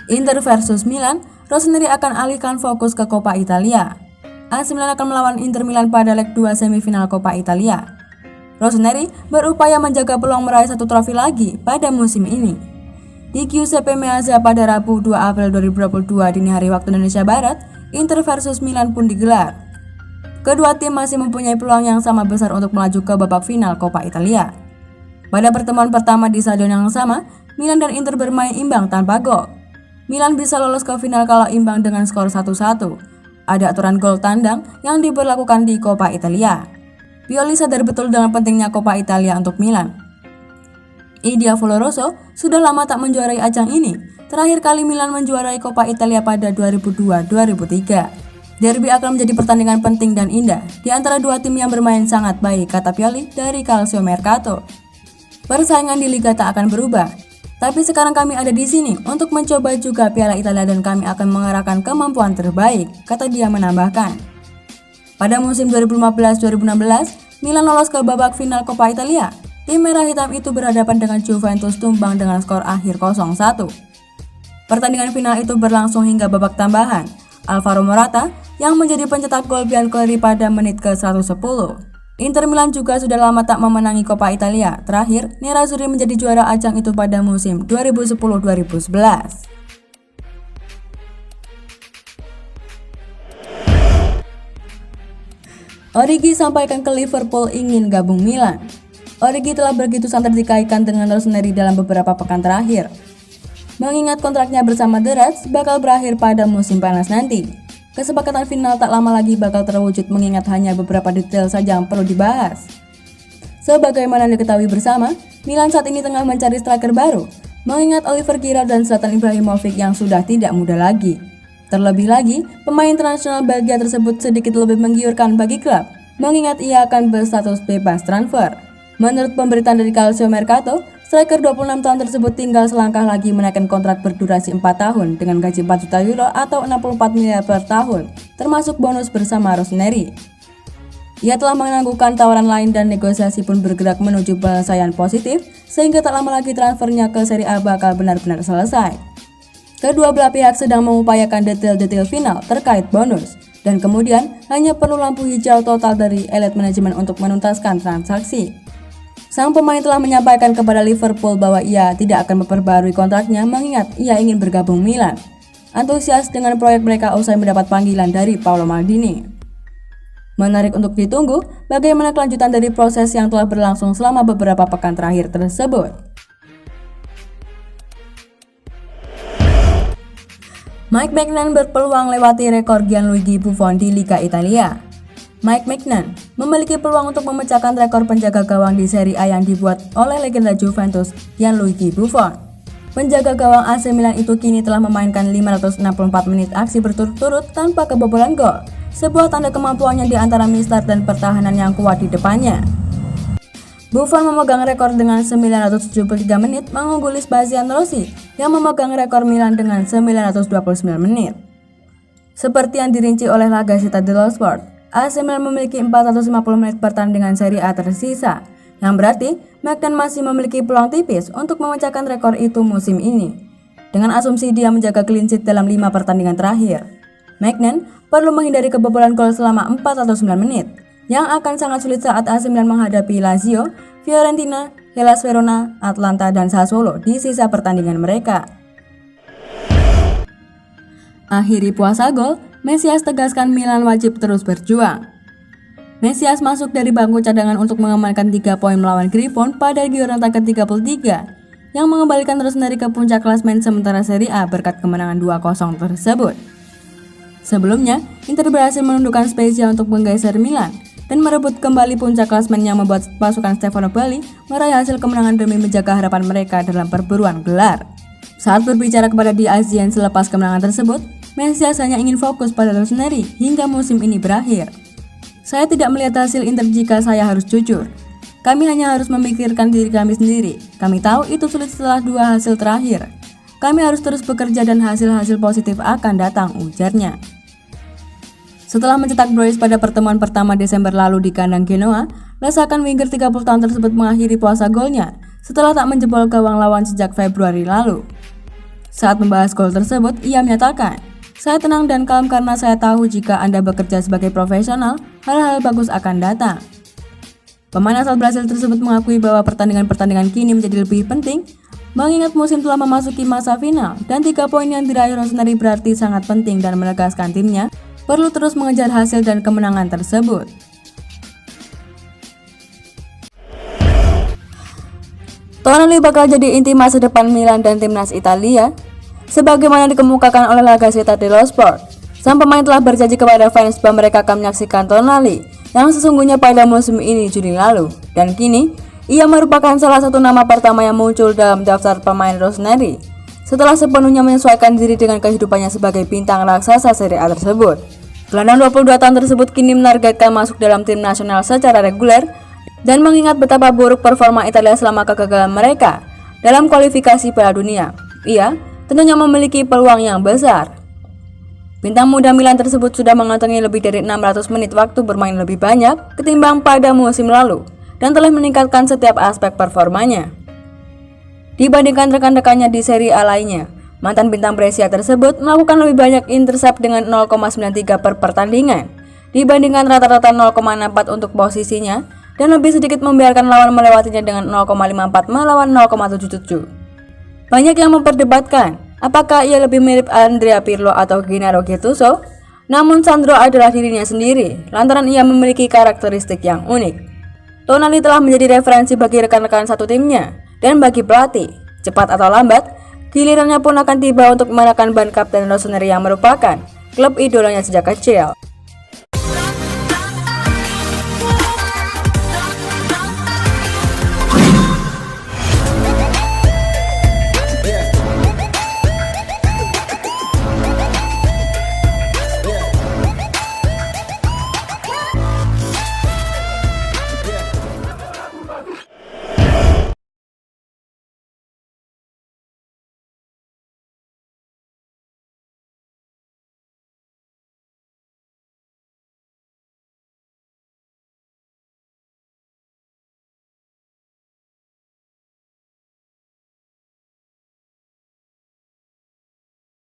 Inter versus Milan, Rossoneri akan alihkan fokus ke Coppa Italia. AC Milan akan melawan Inter Milan pada leg 2 semifinal Coppa Italia. Rossoneri berupaya menjaga peluang meraih satu trofi lagi pada musim ini. Di Giuseppe Meazza pada Rabu 2 April 2022 dini hari waktu Indonesia Barat, Inter versus Milan pun digelar. Kedua tim masih mempunyai peluang yang sama besar untuk melaju ke babak final Coppa Italia. Pada pertemuan pertama di stadion yang sama, Milan dan Inter bermain imbang tanpa gol. Milan bisa lolos ke final kalau imbang dengan skor 1-1. Ada aturan gol tandang yang diberlakukan di Coppa Italia. Pioli sadar betul dengan pentingnya Coppa Italia untuk Milan. I Diavolo Rosso sudah lama tak menjuarai ajang ini. Terakhir kali Milan menjuarai Coppa Italia pada 2002-2003. Derby akan menjadi pertandingan penting dan indah di antara dua tim yang bermain sangat baik, kata Pioli dari Calcio Mercato. Persaingan di Liga tak akan berubah, tapi sekarang kami ada di sini untuk mencoba juga Piala Italia dan kami akan mengerahkan kemampuan terbaik, kata dia menambahkan. Pada musim 2015-2016, Milan lolos ke babak final Coppa Italia. Tim merah hitam itu berhadapan dengan Juventus tumbang dengan skor akhir 0-1. Pertandingan final itu berlangsung hingga babak tambahan. Alvaro Morata yang menjadi pencetak gol Bianconeri pada menit ke-110. Inter Milan juga sudah lama tak memenangi Coppa Italia. Terakhir, Nerazzurri menjadi juara ajang itu pada musim 2010-2011. Origi sampaikan ke Liverpool ingin gabung Milan. Origi telah begitu santer dikaitkan dengan Rossoneri dalam beberapa pekan terakhir. Mengingat kontraknya bersama The Reds bakal berakhir pada musim panas nanti. Kesepakatan final tak lama lagi bakal terwujud mengingat hanya beberapa detail saja yang perlu dibahas. Sebagaimana diketahui bersama, Milan saat ini tengah mencari striker baru, mengingat Oliver Giroud dan Zlatan Ibrahimovic yang sudah tidak muda lagi. Terlebih lagi, pemain internasional Belgia tersebut sedikit lebih menggiurkan bagi klub, mengingat ia akan berstatus bebas transfer. Menurut pemberitaan dari Calcio Mercato, striker 26 tahun tersebut tinggal selangkah lagi menaikkan kontrak berdurasi 4 tahun dengan gaji 4 juta euro atau 64 miliar per tahun, termasuk bonus bersama Rossoneri. Ia telah menangguhkan tawaran lain dan negosiasi pun bergerak menuju penyelesaian positif, sehingga tak lama lagi transfernya ke Serie A bakal benar-benar selesai. Kedua belah pihak sedang mengupayakan detail-detail final terkait bonus, dan kemudian hanya perlu lampu hijau total dari elite manajemen untuk menuntaskan transaksi. Sang pemain telah menyampaikan kepada Liverpool bahwa ia tidak akan memperbarui kontraknya mengingat ia ingin bergabung Milan. Antusias dengan proyek mereka usai mendapat panggilan dari Paolo Maldini. Menarik untuk ditunggu bagaimana kelanjutan dari proses yang telah berlangsung selama beberapa pekan terakhir tersebut. Mike Maignan berpeluang lewati rekor Gianluigi Buffon di Liga Italia. Mike Maignan memiliki peluang untuk memecahkan rekor penjaga gawang di Serie A yang dibuat oleh legenda Juventus Gianluigi Buffon. Penjaga gawang AC Milan itu kini telah memainkan 564 menit aksi berturut-turut tanpa kebobolan gol, sebuah tanda kemampuannya di antara mistar dan pertahanan yang kuat di depannya. Buffon memegang rekor dengan 973 menit mengungguli Sebastian Rossi yang memegang rekor Milan dengan 929 menit. Seperti yang dirinci oleh La Gazzetta dello Sport, AC Milan memiliki 450 menit pertandingan Serie A tersisa, yang berarti Maignan masih memiliki peluang tipis untuk memecahkan rekor itu musim ini. Dengan asumsi dia menjaga clean sheet dalam 5 pertandingan terakhir, Maignan perlu menghindari kebobolan gol selama 409 menit, yang akan sangat sulit saat AC Milan menghadapi Lazio, Fiorentina, Hellas Verona, Atlanta, dan Sassuolo di sisa pertandingan mereka. Akhiri puasa gol, Mesias tegaskan Milan wajib terus berjuang. Mesias masuk dari bangku cadangan untuk mengamankan 3 poin melawan Grifon pada Giornata ke-33, yang mengembalikan Rossoneri ke puncak klasmen sementara Serie A berkat kemenangan 2-0 tersebut. Sebelumnya, Inter berhasil menundukkan Spezia untuk menggeser Milan dan merebut kembali puncak klasmen yang membuat pasukan Stefano Pioli meraih hasil kemenangan demi menjaga harapan mereka dalam perburuan gelar. Saat berbicara kepada The ASEAN selepas kemenangan tersebut, Mesias hanya ingin fokus pada Rossoneri hingga musim ini berakhir. Saya tidak melihat hasil Inter jika saya harus jujur. Kami hanya harus memikirkan diri kami sendiri. Kami tahu itu sulit setelah 2 hasil terakhir. Kami harus terus bekerja dan hasil-hasil positif akan datang, ujarnya. Setelah mencetak brace pada pertemuan pertama Desember lalu di kandang Genoa, lesakan winger 30 tahun tersebut mengakhiri puasa golnya setelah tak menjebol gawang lawan sejak Februari lalu. Saat membahas gol tersebut, ia menyatakan, "Saya tenang dan kalem karena saya tahu jika Anda bekerja sebagai profesional, hal-hal bagus akan datang." Pemain asal Brasil tersebut mengakui bahwa pertandingan-pertandingan kini menjadi lebih penting, mengingat musim telah memasuki masa final dan 3 poin yang diraih Rossoneri berarti sangat penting dan menegaskan timnya perlu terus mengejar hasil dan kemenangan tersebut. Tonali bakal jadi inti masa depan Milan dan timnas Italia. Sebagaimana dikemukakan oleh La Gazzetta dello Sport, sang pemain telah berjanji kepada fans bahwa mereka akan menyaksikan Tonali yang sesungguhnya pada musim ini Juni lalu, dan kini ia merupakan salah satu nama pertama yang muncul dalam daftar pemain Rossoneri setelah sepenuhnya menyesuaikan diri dengan kehidupannya sebagai bintang raksasa Serie A tersebut. Gelandang 22 tahun tersebut kini menargetkan masuk dalam tim nasional secara reguler dan mengingat betapa buruk performa Italia selama kegagalan mereka dalam kualifikasi Piala Dunia, ia tentunya memiliki peluang yang besar. Bintang muda Milan tersebut sudah mengantongi lebih dari 600 menit waktu bermain lebih banyak ketimbang pada musim lalu dan telah meningkatkan setiap aspek performanya. Dibandingkan rekan-rekannya di Serie A lainnya, mantan bintang Brescia tersebut melakukan lebih banyak intercept dengan 0,93 per pertandingan dibandingkan rata-rata 0,64 untuk posisinya dan lebih sedikit membiarkan lawan melewatinya dengan 0,54 melawan 0,77. Banyak yang memperdebatkan apakah ia lebih mirip Andrea Pirlo atau Gennaro Gattuso, namun Sandro adalah dirinya sendiri lantaran ia memiliki karakteristik yang unik. Tonali telah menjadi referensi bagi rekan-rekan satu timnya dan bagi pelatih. Cepat atau lambat, gilirannya pun akan tiba untuk mengenakan ban kapten Rossoneri yang merupakan klub idolanya sejak kecil.